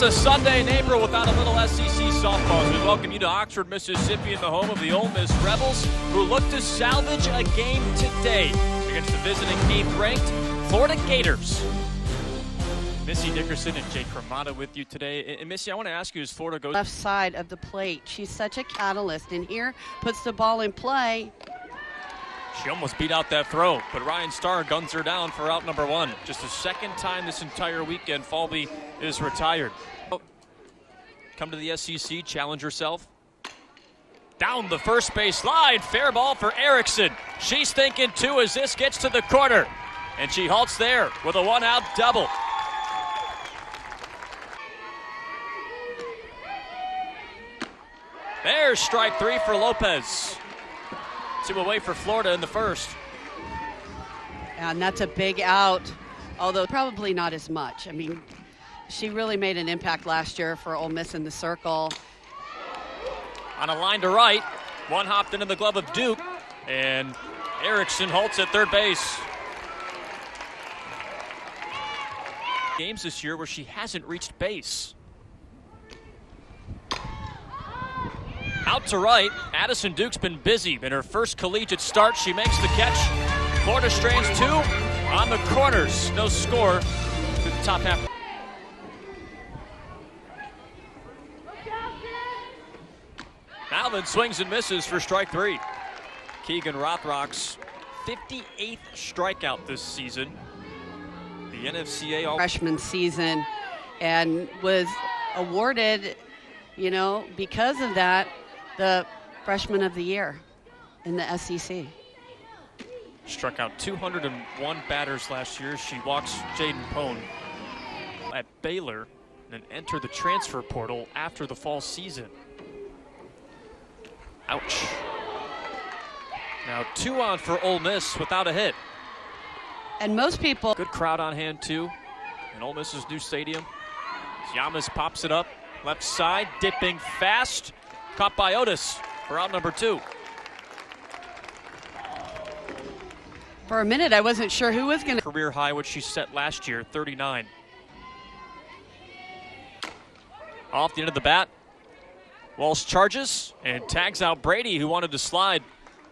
It's a Sunday in April without a little SEC softball. As we welcome you to Oxford, Mississippi, in the home of the Ole Miss Rebels, who look to salvage a game today against the visiting 8th-ranked Florida Gators. Missy Dickerson and Jake Cremata with you today. And Missy, I want to ask you, as Florida goes left side of the plate, she's such a catalyst, and here puts the ball in play. She almost beat out that throw, but Ryan Starr guns her down for out number one. Just the second time this entire weekend Falvey is retired. Come to the SEC, challenge herself. Down the first base slide, fair ball for Erickson. She's thinking too as this gets to the corner, and she halts there with a one-out double. There's strike three for Lopez. 2 away for Florida in the first. And that's a big out, although probably not as much. I mean, she really made an impact last year for Ole Miss in the circle. On a line to right, one hopped into the glove of Duke, and Erickson halts at third base. Games this year where she hasn't reached base. Out to right, Addison Duke's been busy. In her first collegiate start, she makes the catch. Florida strands 2 on the corners. No score to the top half. Alvin swings and misses for strike 3. Keegan Rothrock's 58th strikeout this season. The NFCA freshman season, and was awarded, you know, because of that, the Freshman of the Year in the SEC. Struck out 201 batters last year. She walks Jaden Pone at Baylor and entered the transfer portal after the fall season. Ouch. Now 2 on for Ole Miss without a hit. And most people... Good crowd on hand too in Ole Miss's new stadium. Yamas pops it up. Left side, dipping fast. Caught by Otis for out number 2. For a minute, I wasn't sure who was going to... Career high, which she set last year, 39. Off the end of the bat. Walsh charges and tags out Brady, who wanted to slide.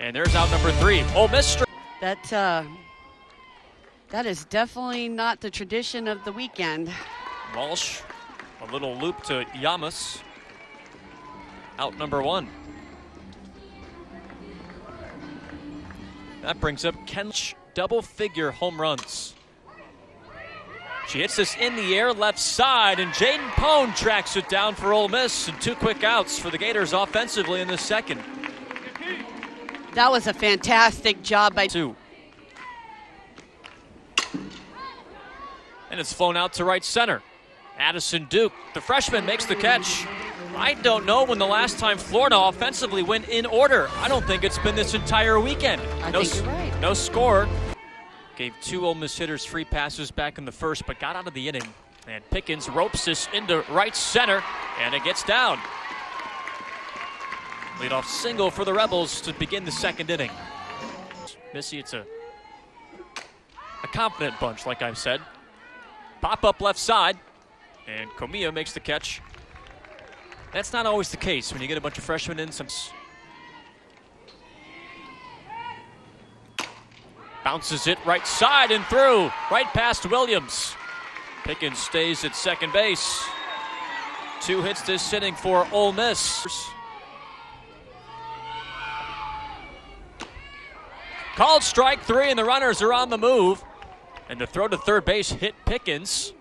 And there's out number 3. Ole Miss. That is definitely not the tradition of the weekend. Walsh, a little loop to Yamas. Out number 1. That brings up Kench double-figure home runs. She hits this in the air left side, and Jaden Pone tracks it down for Ole Miss, and 2 quick outs for the Gators offensively in the second. That was a fantastic job by 2. And it's flown out to right center. Addison Duke, the freshman, makes the catch. I don't know when the last time Florida offensively went in order. I don't think it's been this entire weekend. I think you're right. No score. Gave 2 Ole Miss hitters free passes back in the first, but got out of the inning. And Pickens ropes this into right center, and it gets down. Leadoff single for the Rebels to begin the second inning. Missy, it's a confident bunch, like I've said. Pop up left side, and Comia makes the catch. That's not always the case when you get a bunch of freshmen in. Bounces it right side and through, right past Williams. Pickens stays at second base. 2 hits this inning for Ole Miss. Called strike 3, and the runners are on the move. And the throw to third base hit Pickens,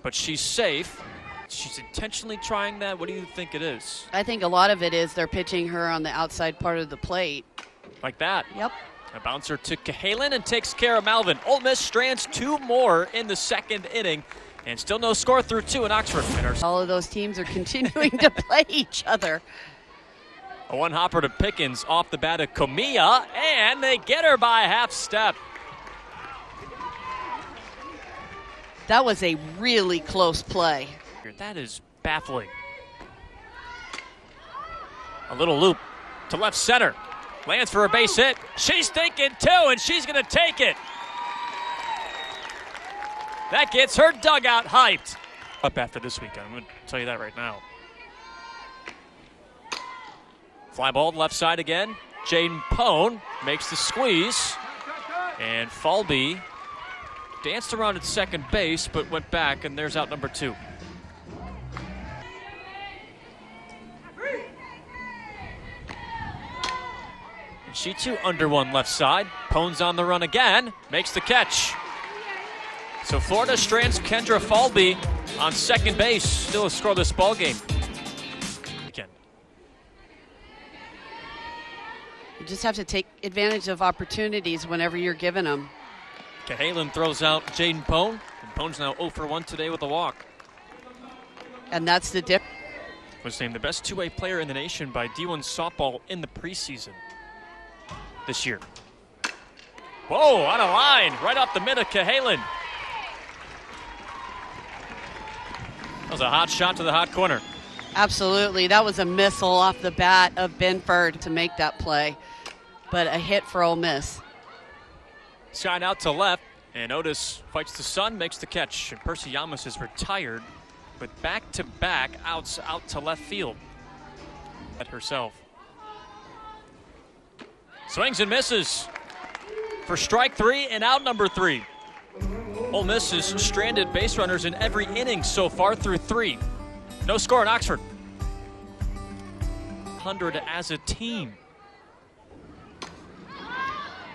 but she's safe. She's intentionally trying that. What do you think it is? I think a lot of it is they're pitching her on the outside part of the plate. Like that? Yep. A bouncer to Cahalan and takes care of Malvin. Ole Miss strands 2 more in the second inning, and still no score through 2 in Oxford. All of those teams are continuing to play each other. A one-hopper to Pickens off the bat of Comia, and they get her by a half step. That was a really close play. That is baffling. A little loop to left center. Lands for a base hit. She's thinking too, and she's going to take it. That gets her dugout hyped. up after this weekend. I'm going to tell you that right now. Fly ball left side again. Jaden Pone makes the squeeze. And Falby danced around at second base, but went back, and there's out number 2. And she too under one left side. Pone's on the run again, makes the catch. So Florida strands Kendra Falby on second base. Still a scoreless ball game. Again. You just have to take advantage of opportunities whenever you're given them. Cahalan throws out Jaden Pone, and Pone's now 0 for 1 today with a walk. And that's the difference. Was named the best two-way player in the nation by D1 softball in the preseason this year. Whoa, on a line, right up the mid of Cahalan. That was a hot shot to the hot corner. Absolutely. That was a missile off the bat of Binford to make that play. But a hit for Ole Miss. Side out to left, and Otis fights the sun, makes the catch. And Percy Yamas is retired with back-to-back outs out to left field. At herself. Swings and misses for strike 3 and out number 3. Ole Miss has stranded base runners in every inning so far through 3. No score in Oxford. 100 as a team.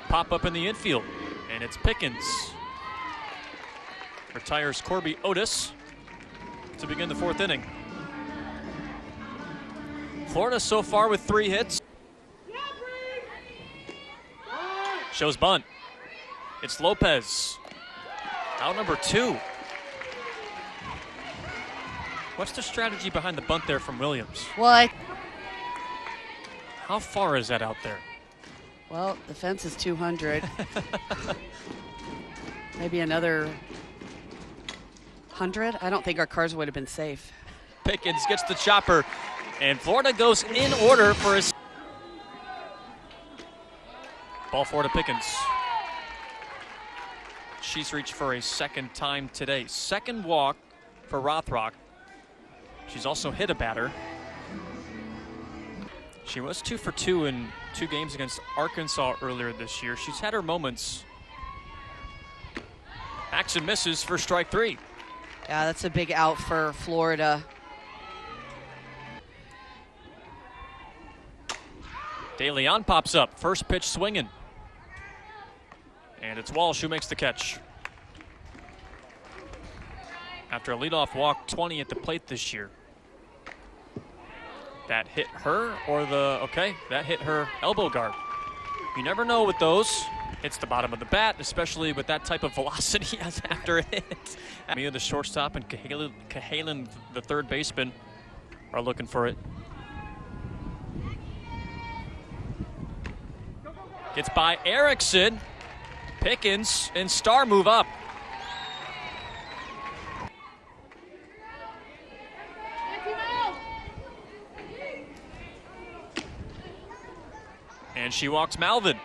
Pop up in the infield, and it's Pickens. Retires Corby Otis to begin the 4th inning. Florida so far with 3 hits. Shows bunt. It's Lopez. Out number 2. What's the strategy behind the bunt there from Williams? Well, How far is that out there? Well, the fence is 200. Maybe another 100. I don't think our cars would have been safe. Pickens gets the chopper, and Florida goes in order for his ball 4 to Pickens. She's reached for a second time today. Second walk for Rothrock. She's also hit a batter. She was 2 for 2 in 2 games against Arkansas earlier this year. She's had her moments. Backs and misses for strike 3. Yeah, that's a big out for Florida. De Leon pops up. First pitch swinging. And it's Walsh who makes the catch. After a leadoff walk, 20 at the plate this year. That hit her or that hit her elbow guard. You never know with those. Hits the bottom of the bat, especially with that type of velocity as after it hits. Mia, the shortstop, and Cahalan, the third baseman, are looking for it. Gets by Erickson. Pickens and Starr move up. And she walks Malvin.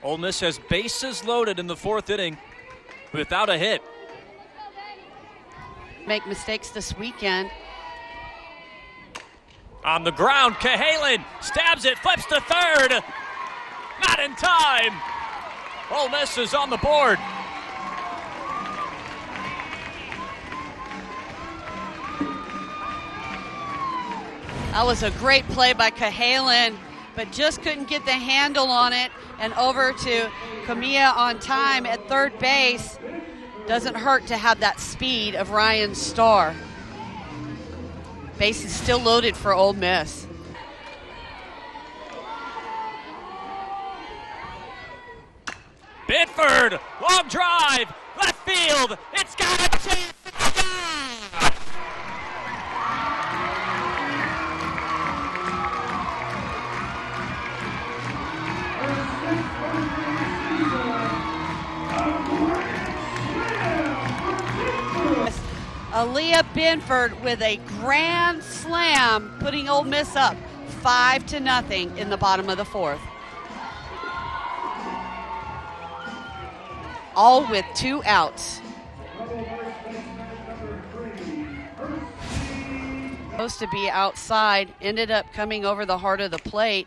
Ole Miss has bases loaded in the 4th inning without a hit. Make mistakes this weekend. On the ground, Cahalan stabs it, flips to third. Not in time. Ole Miss is on the board. That was a great play by Cahalan, but just couldn't get the handle on it. And over to Kamiya on time at third base. Doesn't hurt to have that speed of Ryan Starr. Base is still loaded for Ole Miss. Binford, long drive, left field. It's got a chance. Aaliyah Binford with a grand slam, putting Ole Miss up 5-0 in the bottom of the 4th. All with 2 outs. Supposed to be outside, ended up coming over the heart of the plate.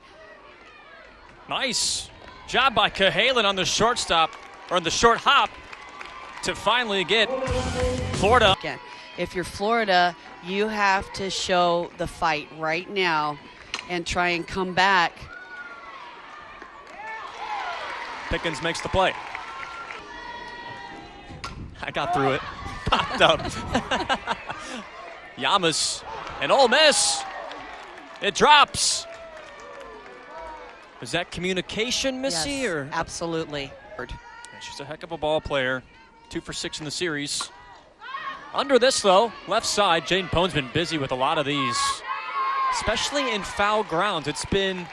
Nice job by Cahalan on the shortstop, or the short hop, to finally get Florida. Again, if you're Florida, you have to show the fight right now and try and come back. Pickens makes the play. I got through it. Popped up. Yamas and Ole Miss. It drops. Was that communication, Missy? Yes, or absolutely. She's a heck of a ball player. 2 for 6 in the series. Under this, though, left side, Jayden Pone's been busy with a lot of these, especially in foul grounds. It's been,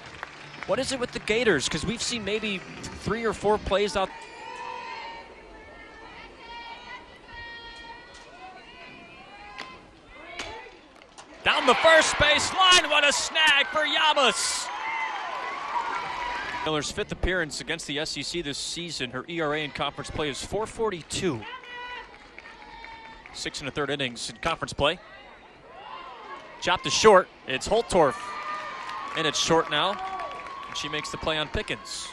what is it with the Gators? Because we've seen maybe 3 or 4 plays out. Down the first base line, what a snag for Yamas. Miller's 5th appearance against the SEC this season. Her ERA in conference play is .442. 6 1/3 innings in conference play. Chopped to short. It's Holtorf, and it's short now. And she makes the play on Pickens.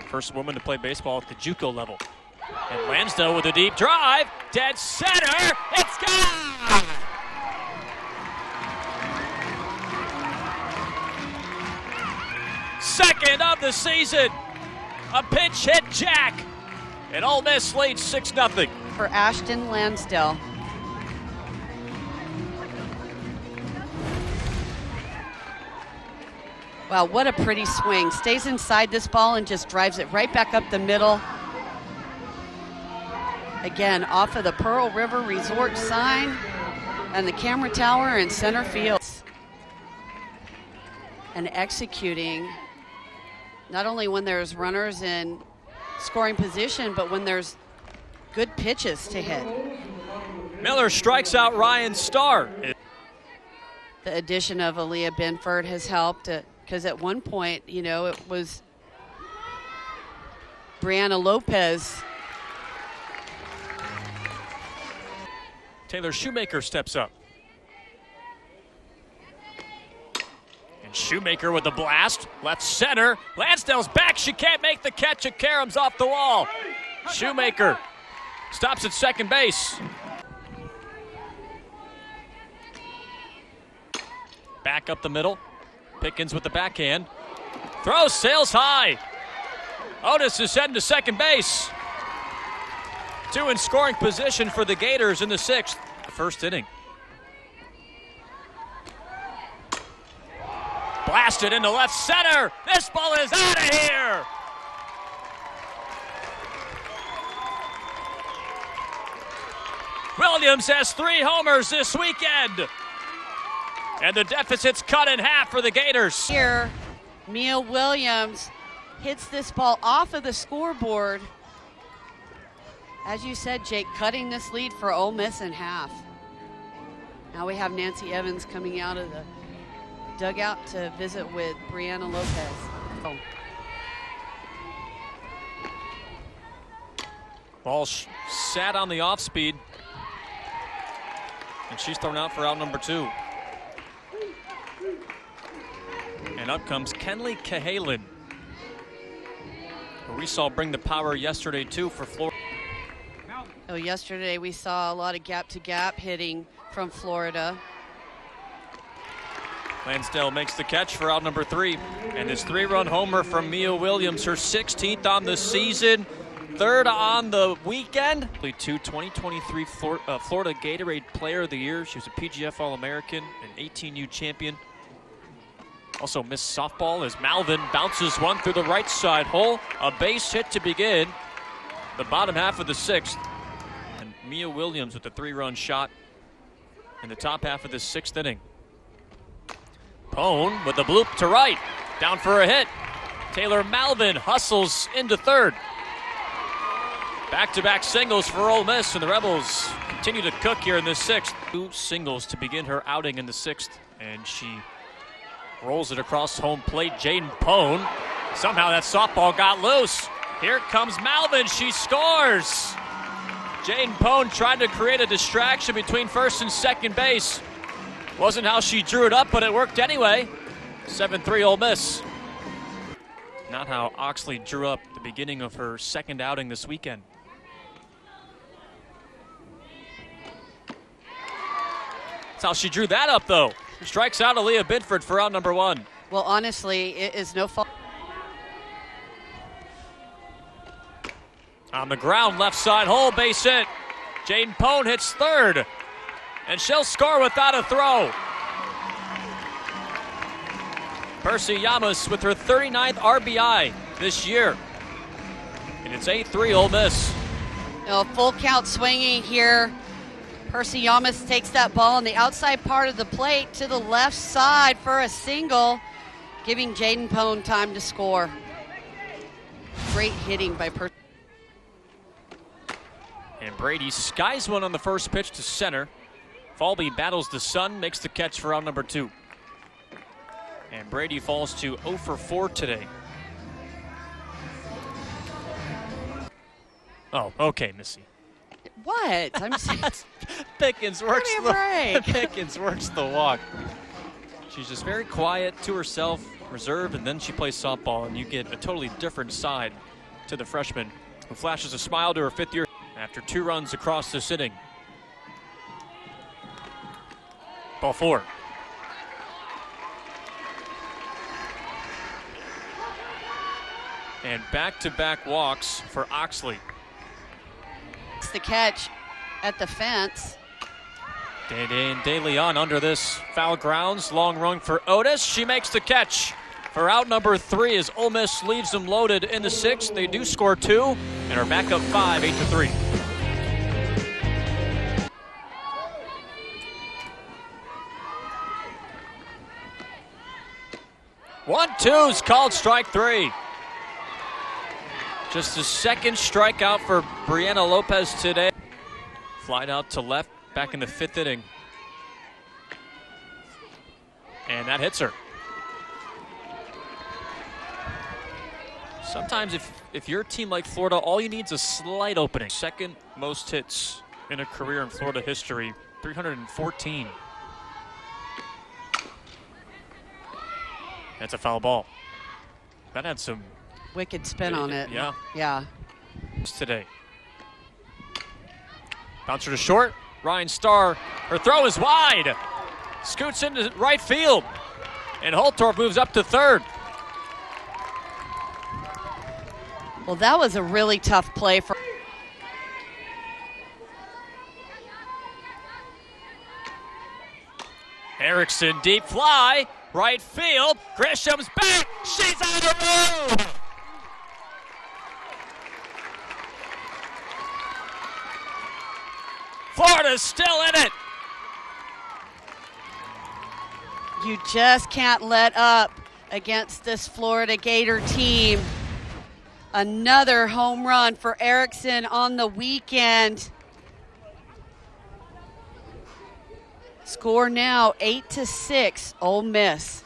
First woman to play baseball at the JUCO level. And Lansdale with a deep drive. Dead center. It's gone! Second of the season. A pinch hit jack. And Ole Miss leads 6-0. For Ashton Lansdale. Wow, what a pretty swing. Stays inside this ball and just drives it right back up the middle. Again, off of the Pearl River Resort sign and the camera tower in center field. And executing not only when there's runners in scoring position, but when there's good pitches to hit. Miller strikes out Ryan Starr. The addition of Aaliyah Benford has helped, because at one point, you know, it was Brianna Lopez. Taylor Shoemaker steps up. And Shoemaker with the blast. Left center. Lansdale's back. She can't make the catch. Karam's off the wall. Shoemaker stops at second base. Back up the middle. Pickens with the backhand. Throw sails high. Otis is heading to second base. 2 in scoring position for the Gators in the 6th. First inning. Blasted into left center. This ball is out of here. Williams has 3 homers this weekend. And the deficit's cut in half for the Gators. Here, Mia Williams hits this ball off of the scoreboard. As you said, Jake, cutting this lead for Ole Miss in half. Now we have Nancy Evans coming out of the dugout to visit with Brianna Lopez. Oh. Ball sat on the off speed. And she's thrown out for out number 2. And up comes Kenley Cahalan, who we saw bring the power yesterday too for Florida. Oh, yesterday we saw a lot of gap-to-gap hitting from Florida. Lansdale makes the catch for out number 3. And his 3-run homer from Mia Williams, her 16th on the season, 3rd on the weekend. 2023 Florida Gatorade Player of the Year. She was a PGF All-American, an 18U champion. Also missed softball as Malvin bounces one through the right side hole. A base hit to begin the bottom half of the 6th. And Mia Williams with the 3-run shot in the top half of the 6th inning. Pone with the bloop to right. Down for a hit. Taylor Malvin hustles into 3rd. Back-to-back singles for Ole Miss, and the Rebels continue to cook here in the 6th. 2 singles to begin her outing in the 6th, and she rolls it across home plate. Jayden Pone. Somehow that softball got loose. Here comes Malvin. She scores. Jayden Pone tried to create a distraction between first and second base. Wasn't how she drew it up, but it worked anyway. 7-3 Ole Miss. Not how Oxley drew up the beginning of her second outing this weekend. That's how she drew that up, though. Strikes out Aaliyah Binford for out number 1. Well, honestly, it is no fault. On the ground, left side hole, base hit. Jayden Pone hits third, and she'll score without a throw. Percy Yamas with her 39th RBI this year. And it's 8-3 Ole Miss. Full count swinging here. Percy Yamas takes that ball on the outside part of the plate to the left side for a single, giving Jayden Pone time to score. Great hitting by Percy. And Brady skies one on the first pitch to center. Falby battles the sun, makes the catch for out number 2. And Brady falls to 0 for 4 today. Oh, okay, Missy. What? I'm Pickens works Give me a break. Pickens works the walk. She's just very quiet to herself, reserved, and then she plays softball, and you get a totally different side to the freshman who flashes a smile to her 5th year after 2 runs across this inning. Ball 4. And back-to-back walks for Oxley. It's the catch at the fence. De Leon under this foul grounds. Long run for Otis. She makes the catch for out number 3 as Ole Miss leaves them loaded in the 6th. They do score 2 and are back up 5, 8-3. One, two's called strike 3. Just the second strikeout for Brianna Lopez today. Flied out to left, back in the 5th inning. And that hits her. Sometimes if you're a team like Florida, all you need is a slight opening. Second most hits in a career in Florida history, 314. That's a foul ball. That had some Wicked spin on it. Yeah. Yeah. Today. Bouncer to short. Ryan Starr. Her throw is wide. Scoots into right field. And Holtorf moves up to third. Well, that was a really tough play for. Erickson deep fly. Right field. Grisham's back. She's on the road. Florida's still in it. You just can't let up against this Florida Gator team. Another home run for Erickson on the weekend. Score now 8-6, Ole Miss.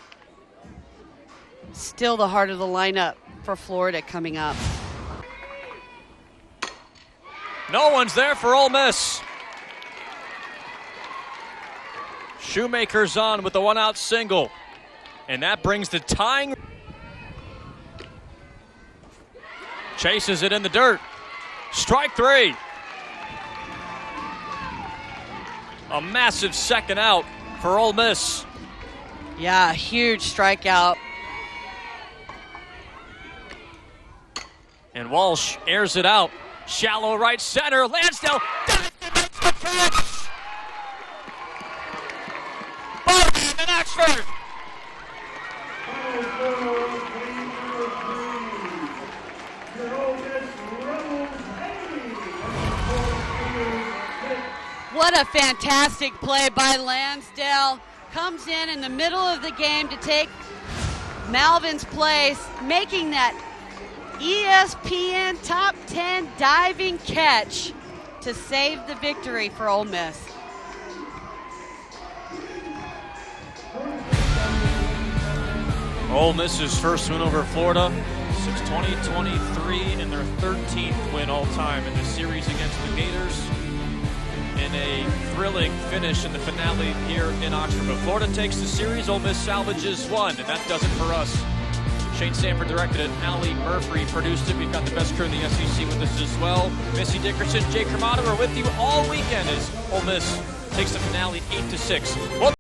Still the heart of the lineup for Florida coming up. No one's there for Ole Miss. Shoemaker's on with the 1-out single. And that brings the tying. Chases it in the dirt. Strike 3. A massive second out for Ole Miss. Yeah, huge strikeout. And Walsh airs it out. Shallow right center. Lansdale dives and makes the catch. Bowman and Oxford. What a fantastic play by Lansdale. Comes in the middle of the game to take Malvin's place, making that ESPN Top 10 diving catch to save the victory for Ole Miss. Ole Miss's first win over Florida since 2023 and their 13th win all time in the series against the Gators. in a thrilling finish in the finale here in Oxford. But Florida takes the series, Ole Miss salvages one, and that does it for us. Shane Sanford directed it, Allie Murphy produced it. We've got the best crew in the SEC with us as well. Missy Dickerson, Jake Cremata, we're with you all weekend as Ole Miss takes the finale 8-6.